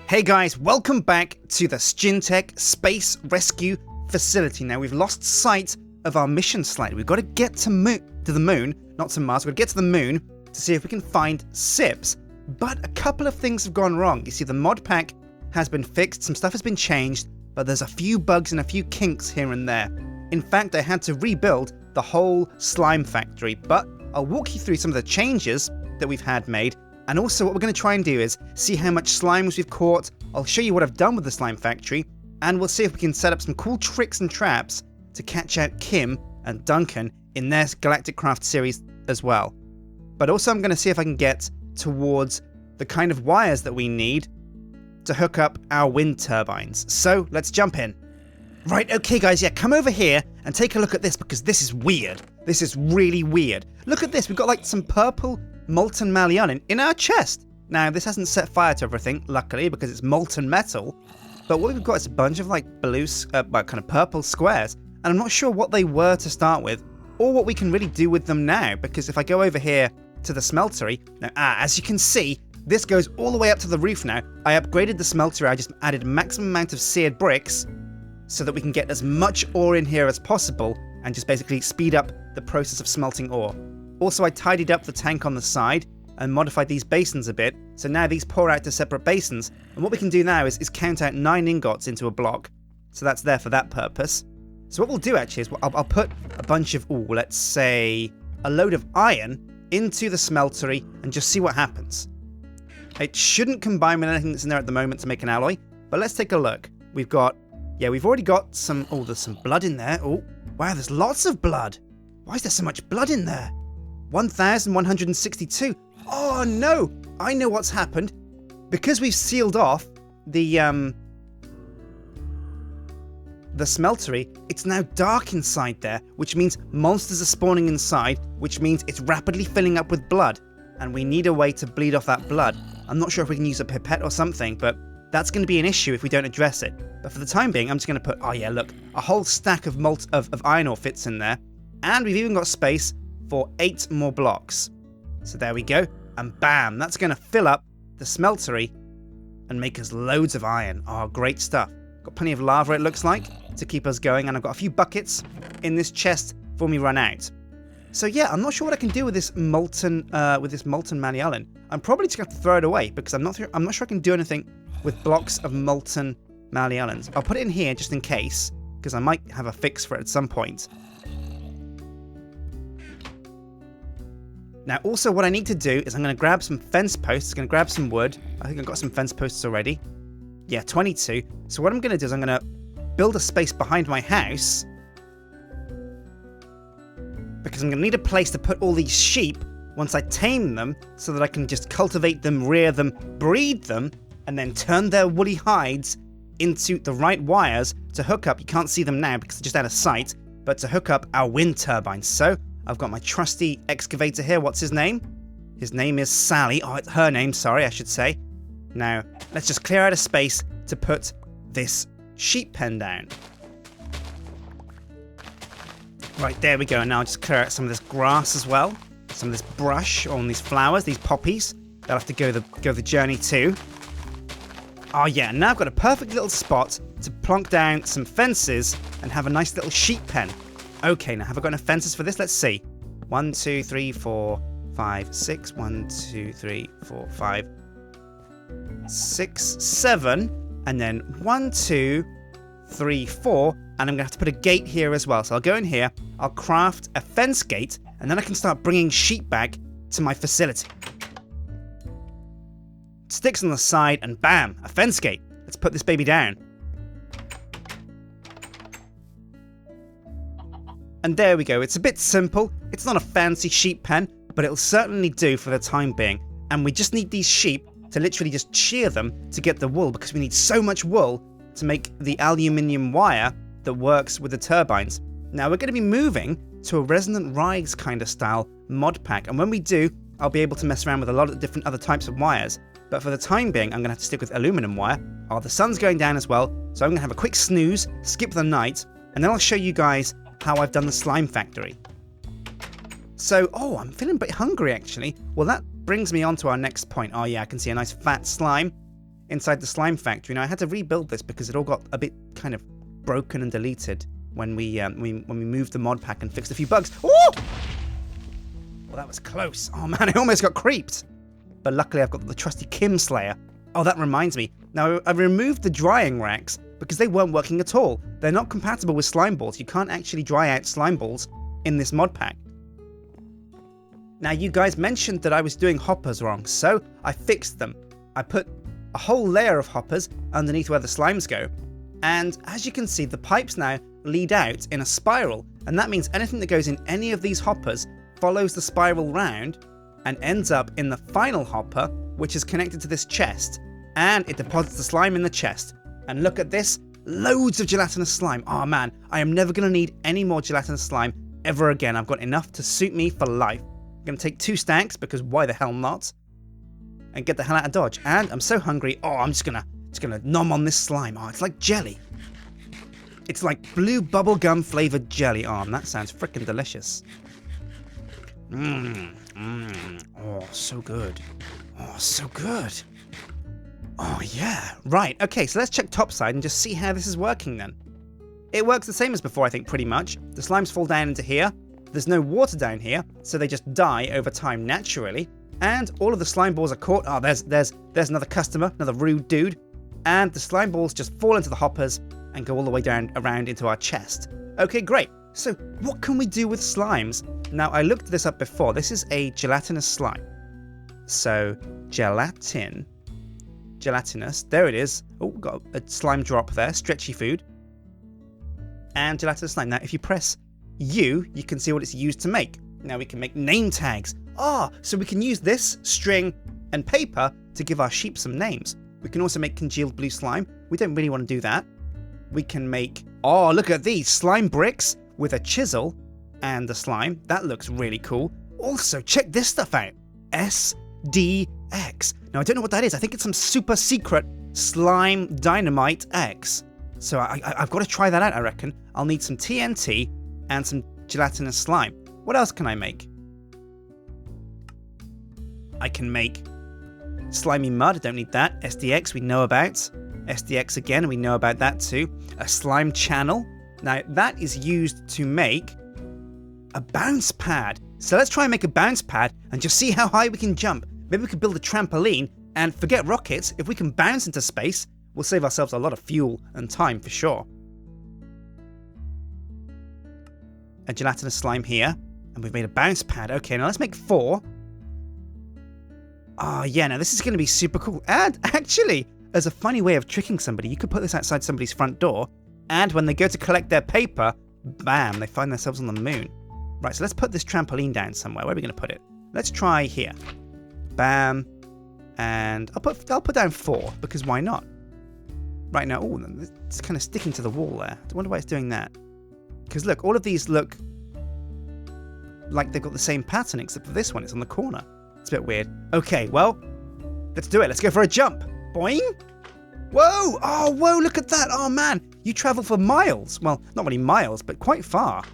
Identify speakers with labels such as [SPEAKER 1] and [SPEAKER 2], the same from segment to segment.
[SPEAKER 1] Hey guys, welcome back to the Sjintech Space Rescue Facility. Now we've lost sight of our mission slightly. We've got to get to the moon, not to Mars. We've got to get to the moon to see if we can find SIPs. But a couple of things have gone wrong. You see, the mod pack has been fixed, some stuff has been changed, but there's a few bugs and a few kinks here and there. In fact, I had to rebuild the whole slime factory, but I'll walk you through some of the changes that we've had made. And also what we're going to try and do is see how much slimes we've caught. I'll show you what I've done with the slime factory, and we'll see if we can set up some cool tricks and traps to catch out Kim and Duncan in their Galactic Craft series as well. But also I'm going to see if I can get towards the kind of wires that we need to hook up our wind turbines. So let's jump in. Right, okay guys, yeah, come over here and take a look at this because this is weird. This is really weird. Look at this, we've got like some purple molten malleolin in our chest. Now, this hasn't set fire to everything, luckily, because it's molten metal. But what we've got is a bunch of like blue, kind of purple squares. And I'm not sure what they were to start with, or what we can really do with them now. Because if I go over here to the smeltery, now, as you can see, this goes all the way up to the roof now. I upgraded the smeltery, I just added a maximum amount of seared bricks so that we can get as much ore in here as possible and just basically speed up the process of smelting ore. Also, I tidied up the tank on the side and modified these basins a bit, so now these pour out to separate basins. And what we can do now is count out 9 ingots into a block, so that's there for that purpose. So what we'll do actually is I'll put a bunch of, let's say a load of iron into the smeltery and just see what happens. It shouldn't combine with anything that's in there at the moment to make an alloy, but let's take a look. We've already got some, there's some blood in there. Oh, wow, there's lots of blood. Why is there so much blood in there? 1,162. Oh no, I know what's happened. Because we've sealed off the smeltery, it's now dark inside there, which means monsters are spawning inside, which means it's rapidly filling up with blood. And we need a way to bleed off that blood. I'm not sure if we can use a pipette or something, but that's going to be an issue if we don't address it. But for the time being, I'm just going to put, look, a whole stack of iron ore fits in there. And we've even got space for 8 more blocks. So there we go. And bam, that's going to fill up the smeltery and make us loads of iron. Oh, great stuff. Got plenty of lava, it looks like, to keep us going. And I've got a few buckets in this chest before we run out. So yeah, I'm not sure what I can do with this molten malleolin. I'm probably just going to have to throw it away because I'm not sure I can do anything with blocks of molten malleolins. I'll put it in here just in case, because I might have a fix for it at some point. Now, also what I need to do is I'm going to grab some fence posts, I'm going to grab some wood. I think I've got some fence posts already. Yeah, 22. So what I'm going to do is I'm going to build a space behind my house, because I'm going to need a place to put all these sheep once I tame them, so that I can just cultivate them, rear them, breed them, and then turn their woolly hides into the right wires to hook up. You can't see them now because they're just out of sight, but to hook up our wind turbines. So I've got my trusty excavator here. What's his name? His name is Sally. Oh, it's her name, sorry, I should say. Now, let's just clear out a space to put this sheep pen down. Right, there we go. And now I'll just clear out some of this grass as well. Some of this brush on these flowers, these poppies. They'll have to go the journey too. Oh yeah, now I've got a perfect little spot to plonk down some fences and have a nice little sheep pen. Okay, now have I got enough fences for this? Let's see. 1, 2, 3, 4, 5, 6. 1, 2, 3, 4, 5, 6, 7. And then 1, 2, 3, 4. And I'm going to have to put a gate here as well. So I'll go in here, I'll craft a fence gate, and then I can start bringing sheep back to my facility. Sticks on the side, and bam, a fence gate. Let's put this baby down. And there we go. It's a bit simple. It's not a fancy sheep pen, but it'll certainly do for the time being. And we just need these sheep to literally just shear them to get the wool, because we need so much wool to make the aluminium wire that works with the turbines. Now we're going to be moving to a resonant rigs kind of style mod pack, and when we do, I'll be able to mess around with a lot of different other types of wires. But for the time being, I'm going to have to stick with aluminum wire. Oh, the sun's going down as well, so I'm going to have a quick snooze, skip the night, and then I'll show you guys how I've done the slime factory. So, I'm feeling a bit hungry actually. Well, that brings me on to our next point. Oh yeah, I can see a nice fat slime inside the slime factory. Now, I had to rebuild this because it all got a bit kind of broken and deleted when we moved the mod pack and fixed a few bugs. Ooh! Well, that was close. Oh man, I almost got creeped. But luckily I've got the trusty Kim Slayer. Oh, that reminds me. Now, I removed the drying racks because they weren't working at all. They're not compatible with slime balls. You can't actually dry out slime balls in this mod pack. Now, you guys mentioned that I was doing hoppers wrong, so I fixed them. I put a whole layer of hoppers underneath where the slimes go. And as you can see, the pipes now lead out in a spiral. And that means anything that goes in any of these hoppers follows the spiral round and ends up in the final hopper, which is connected to this chest. And it deposits the slime in the chest. And look at this, loads of gelatinous slime. Oh man, I am never going to need any more gelatinous slime ever again. I've got enough to suit me for life. I'm going to take 2 stacks because why the hell not? And get the hell out of Dodge. And I'm so hungry. Oh, I'm just gonna nom on this slime. Oh, it's like jelly. It's like blue bubblegum flavored jelly. Oh, and that sounds freaking delicious. Oh, so good. Oh, so good. Oh, yeah. Right. Okay, so let's check topside and just see how this is working then. It works the same as before, I think, pretty much. The slimes fall down into here. There's no water down here, so they just die over time naturally. And all of the slime balls are caught. Oh, there's another customer, another rude dude. And the slime balls just fall into the hoppers and go all the way down around into our chest. Okay, great. So what can we do with slimes? Now, I looked this up before. This is a gelatinous slime. So, gelatinous. There it is. Oh, got a slime drop there. Stretchy food. And gelatinous slime. Now, if you press U, you can see what it's used to make. Now, we can make name tags. Ah, so we can use this, string, and paper to give our sheep some names. We can also make congealed blue slime. We don't really want to do that. We can make... Oh, look at these. Slime bricks with a chisel and the slime. That looks really cool. Also, check this stuff out. SDX. Now, I don't know what that is. I think it's some super secret slime dynamite X. So I've got to try that out, I reckon. I'll need some TNT and some gelatinous slime. What else can I make? I can make slimy mud. I don't need that. SDX we know about. SDX again, we know about that too. A slime channel. Now, that is used to make a bounce pad. So let's try and make a bounce pad and just see how high we can jump. Maybe we could build a trampoline and forget rockets. If we can bounce into space, we'll save ourselves a lot of fuel and time for sure. A gelatinous slime here. And we've made a bounce pad. Okay, now let's make 4. Oh, yeah, now this is going to be super cool. And actually, as a funny way of tricking somebody, you could put this outside somebody's front door. And when they go to collect their paper, bam, they find themselves on the moon. Right, so let's put this trampoline down somewhere. Where are we going to put it? Let's try here. Bam. And I'll put down 4, because why not? Right now, oh, it's kind of sticking to the wall there. I wonder why it's doing that. Because look, all of these look like they've got the same pattern, except for this one. It's on the corner. It's a bit weird. Okay, well, let's do it. Let's go for a jump. Boing. Whoa. Oh, whoa, look at that. Oh, man. You travel for miles. Well, not really miles, but quite far.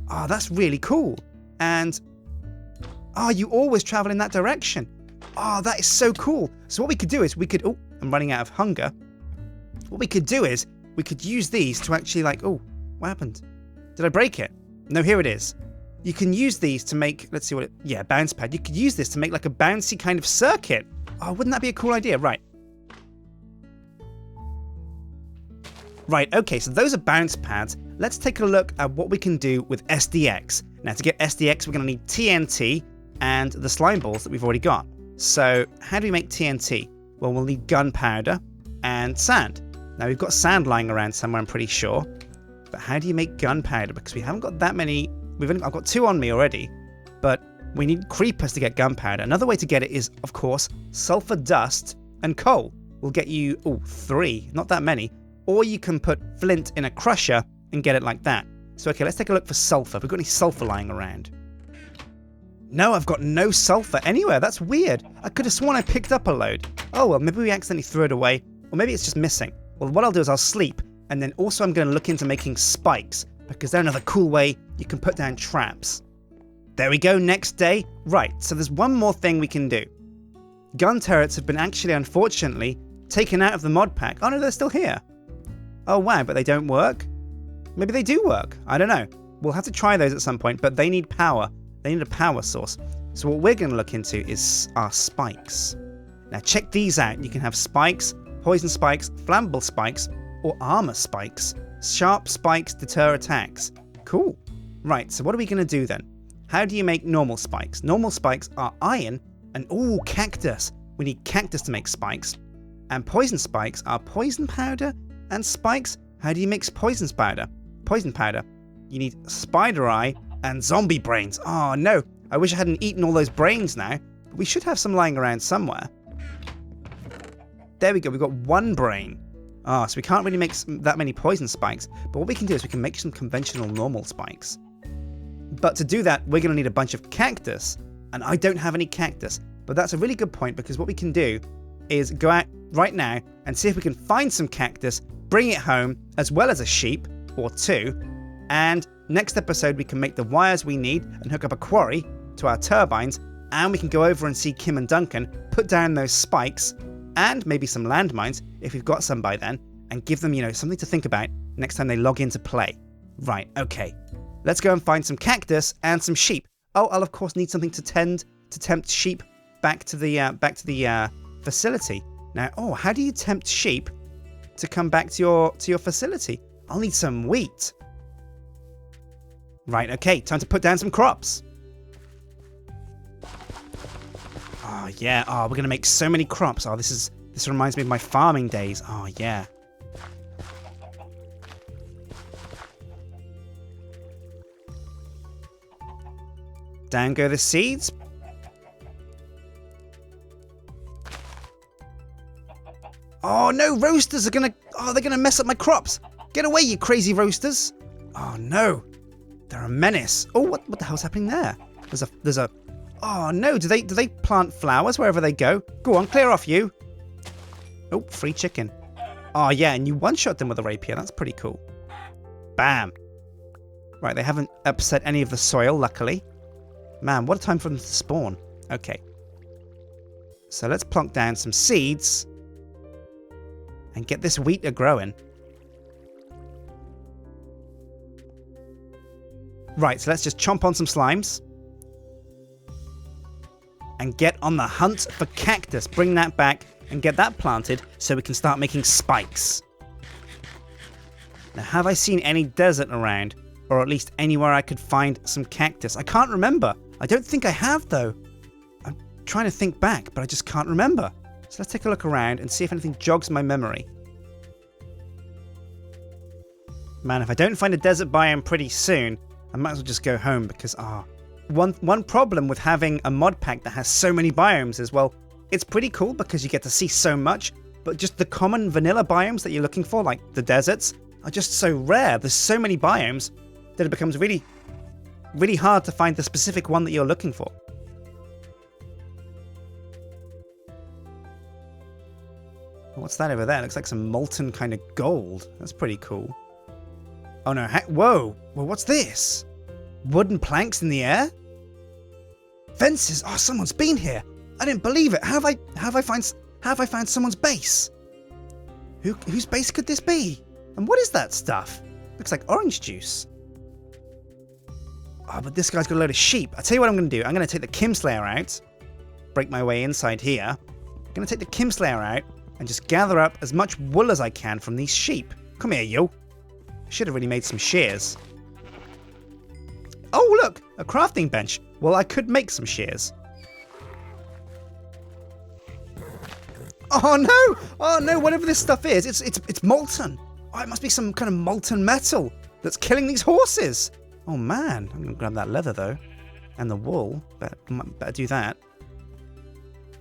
[SPEAKER 1] Oh, that's really cool. And, oh, you always travel in that direction. Oh, that is so cool. So what we could do is we could, oh, I'm running out of hunger. What we could do is we could use these to actually like, oh, what happened? Did I break it? No, here it is. You can use these to make, let's see what it, yeah, bounce pad. You could use this to make like a bouncy kind of circuit. Oh, wouldn't that be a cool idea? Right. Right, okay, so those are bounce pads. Let's take a look at what we can do with SDX. Now, to get SDX, we're going to need TNT and the slime balls that we've already got. So, how do we make TNT? Well, we'll need gunpowder and sand. Now, we've got sand lying around somewhere, I'm pretty sure. But how do you make gunpowder? Because we haven't got that many. I've got 2 on me already. But we need creepers to get gunpowder. Another way to get it is, of course, sulfur dust and coal. Will get you, 3. Not that many. Or you can put flint in a crusher and get it like that. So, okay, let's take a look for sulfur. Have we got any sulfur lying around? No, I've got no sulfur anywhere. That's weird. I could have sworn I picked up a load. Oh, well, maybe we accidentally threw it away. Or maybe it's just missing. Well, what I'll do is I'll sleep. And then also I'm going to look into making spikes. Because they're another cool way you can put down traps. There we go, next day. Right, so there's one more thing we can do. Gun turrets have been actually, unfortunately, taken out of the mod pack. Oh no, they're still here. Oh wow, but they don't work? Maybe they do work. I don't know. We'll have to try those at some point, but they need power. They need a power source. So what we're going to look into is our spikes. Now check these out. You can have spikes, poison spikes, flammable spikes, or armor spikes. Sharp spikes deter attacks. Cool. Right, so what are we going to do then? How do you make normal spikes? Normal spikes are iron and, ooh, cactus. We need cactus to make spikes. And poison spikes are poison powder and spikes. How do you mix poison powder? Poison powder. You need spider eye and zombie brains. Oh no, I wish I hadn't eaten all those brains now. But we should have some lying around somewhere. There we go, we've got one brain. Ah, so we can't really make that many poison spikes. But what we can do is we can make some conventional normal spikes. But to do that, we're going to need a bunch of cactus. And I don't have any cactus. But that's a really good point, because what we can do is go out right now and see if we can find some cactus, bring it home, as well as a sheep or two. And next episode, we can make the wires we need and hook up a quarry to our turbines. And we can go over and see Kim and Duncan, put down those spikes and maybe some landmines, if we've got some by then, and give them, something to think about next time they log into play. Right, okay. Let's go and find some cactus and some sheep. Oh, I'll of course need something to tempt sheep back to the facility. Now, how do you tempt sheep to come back to your facility? I'll need some wheat. Right, okay, time to put down some crops. Oh yeah, we're gonna make so many crops. Oh, this reminds me of my farming days. Oh yeah. Down go the seeds. Oh no, roasters are they're gonna mess up my crops. Get away, you crazy roasters. Oh no, they're a menace. Oh, what the hell's happening there? There's a, oh no, do they plant flowers wherever they go? Go on, clear off you. Oh, free chicken. Oh yeah, and you one-shot them with a rapier, that's pretty cool. Bam. Right, they haven't upset any of the soil, luckily. Man, what a time for them to spawn. Okay. So let's plonk down some seeds and get this wheat a-growing. Right, so let's just chomp on some slimes. And get on the hunt for cactus. Bring that back and get that planted so we can start making spikes. Now, have I seen any desert around? Or at least anywhere I could find some cactus? I can't remember. I don't think I have, though. I'm trying to think back, but I just can't remember. So let's take a look around and see if anything jogs my memory. Man, if I don't find a desert biome pretty soon, I might as well just go home because, one problem with having a mod pack that has so many biomes is, well, it's pretty cool because you get to see so much, but just the common vanilla biomes that you're looking for, like the deserts, are just so rare. There's so many biomes that it becomes really, really hard to find the specific one that you're looking for. What's that over there? It looks like some molten kind of gold. That's pretty cool. Oh no, whoa! Well, what's this? Wooden planks in the air? Fences? Oh, someone's been here! I didn't believe it! Have I found someone's base? Whose base could this be? And what is that stuff? Looks like orange juice. Oh, but this guy's got a load of sheep. I'll tell you what I'm going to do. I'm going to take the Kimslayer out. Break my way inside here. I'm going to take the Kimslayer out and just gather up as much wool as I can from these sheep. Come here, yo. Should have really made some shears. Oh, look! A crafting bench. Well, I could make some shears. Oh no! Oh no, whatever this stuff is, it's molten. Oh, it must be some kind of molten metal that's killing these horses. Oh man, I'm gonna grab that leather though. And the wool. Better do that.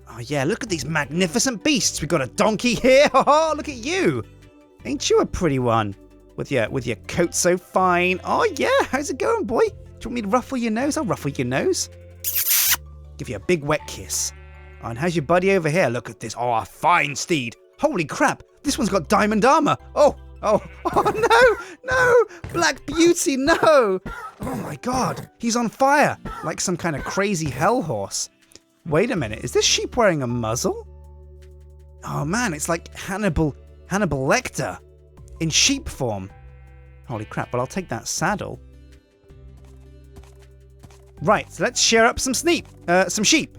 [SPEAKER 1] Oh yeah, look at these magnificent beasts. We've got a donkey here. Oh, look at you. Ain't you a pretty one? With your coat so fine. Oh yeah, how's it going, boy? Do you want me to ruffle your nose? I'll ruffle your nose. Give you a big wet kiss. Oh, and how's your buddy over here? Look at this. Oh, a fine steed. Holy crap, this one's got diamond armor. Oh no, Black Beauty, no. Oh my god, he's on fire, like some kind of crazy hell horse. Wait a minute, is this sheep wearing a muzzle? Oh man, it's like Hannibal Lecter in sheep form. Holy crap, well I'll take that saddle. Right, so let's share up some sheep.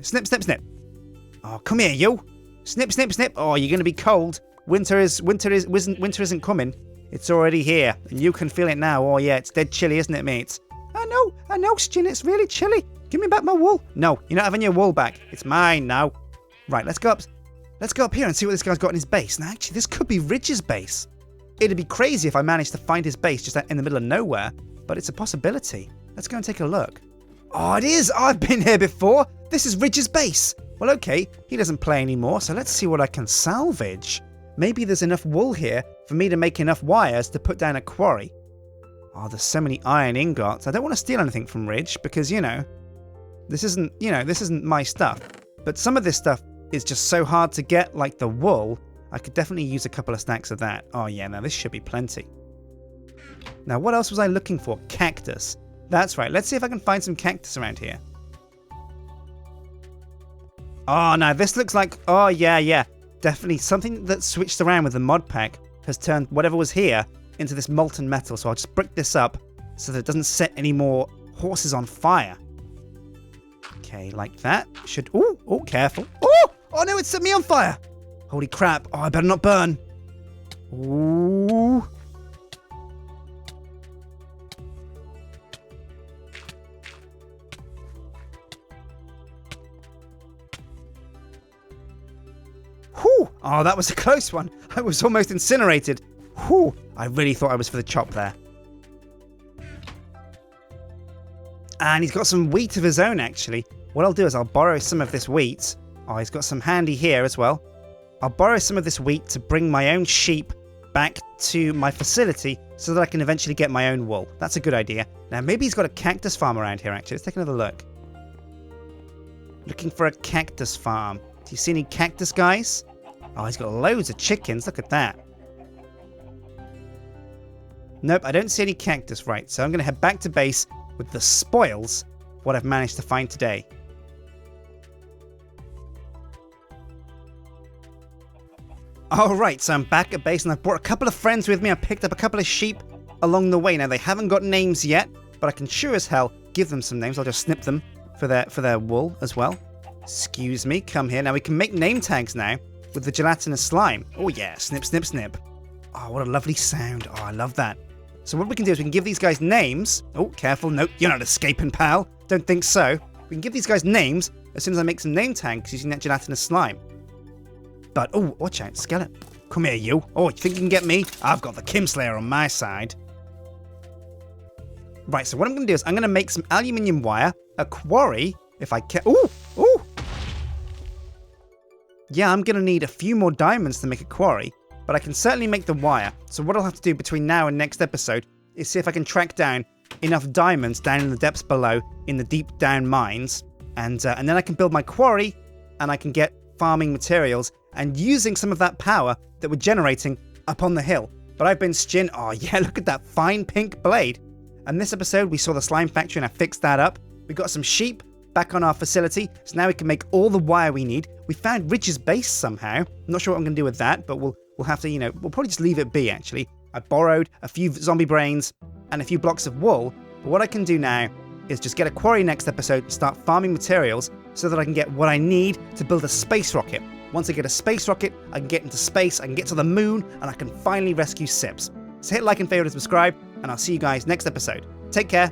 [SPEAKER 1] Snip, snip, snip. Oh, come here, you. Snip, snip, snip. Oh, you're going to be cold. Winter isn't coming. It's already here, and you can feel it now. Oh yeah, it's dead chilly, isn't it, mate? I know, Sjin, it's really chilly. Give me back my wool. No, you're not having your wool back. It's mine now. Right, let's go up here and see what this guy's got in his base. Now, actually, this could be Ridge's base. It'd be crazy if I managed to find his base just out in the middle of nowhere, but it's a possibility. Let's go and take a look. Oh, it is! I've been here before! This is Ridge's base! Well, okay, he doesn't play anymore, so let's see what I can salvage. Maybe there's enough wool here for me to make enough wires to put down a quarry. Oh, there's so many iron ingots. I don't want to steal anything from Ridge because, this isn't my stuff. But some of this stuff is just so hard to get, like the wool. I could definitely use a couple of stacks of that. Oh yeah, now this should be plenty. Now, what else was I looking for? Cactus. That's right. Let's see if I can find some cactus around here. Oh, now this looks like... Oh, yeah. Definitely something that switched around with the mod pack has turned whatever was here into this molten metal. So I'll just brick this up so that it doesn't set any more horses on fire. Okay, like that. Should... Oh, careful. Oh, no, it set me on fire. Holy crap. Oh, I better not burn. Ooh. Whew. Oh, that was a close one. I was almost incinerated. Whew. I really thought I was for the chop there. And he's got some wheat of his own, actually. What I'll do is I'll borrow some of this wheat. Oh, he's got some handy here as well. I'll borrow some of this wheat to bring my own sheep back to my facility so that I can eventually get my own wool. That's a good idea. Now, maybe he's got a cactus farm around here, actually. Let's take another look. Looking for a cactus farm. Do you see any cactus guys? Oh, he's got loads of chickens. Look at that. Nope, I don't see any cactus. Right, so I'm going to head back to base with the spoils of what I've managed to find today. Alright, so I'm back at base and I've brought a couple of friends with me. I picked up a couple of sheep along the way. Now, they haven't got names yet, but I can sure as hell give them some names. I'll just snip them for their wool as well. Excuse me, come here. Now, we can make name tags now with the gelatinous slime. Oh yeah, snip, snip, snip. Oh, what a lovely sound. Oh, I love that. So what we can do is we can give these guys names. Oh, careful. Nope, you're not escaping, pal. Don't think so. We can give these guys names as soon as I make some name tags using that gelatinous slime. But, oh, watch out, skeleton. Come here, you. Oh, you think you can get me? I've got the Kimslayer on my side. Right, so what I'm going to do is I'm going to make some aluminium wire, a quarry, if I can. Ooh! Yeah, I'm going to need a few more diamonds to make a quarry, but I can certainly make the wire. So what I'll have to do between now and next episode is see if I can track down enough diamonds down in the depths below, in the deep down mines, and then I can build my quarry, and I can get farming materials, and using some of that power that we're generating up on the hill. But I've been Sjin. Oh yeah, look at that fine pink blade. And this episode, we saw the slime factory and I fixed that up. We got some sheep back on our facility, so now we can make all the wire we need. We found Ridge's base somehow. I'm not sure what I'm going to do with that, but we'll have to, we'll probably just leave it be, actually. I borrowed a few zombie brains and a few blocks of wool, but what I can do now is just get a quarry next episode and start farming materials so that I can get what I need to build a space rocket. Once I get a space rocket, I can get into space, I can get to the moon, and I can finally rescue Sips. So hit like and favorite and subscribe, and I'll see you guys next episode. Take care.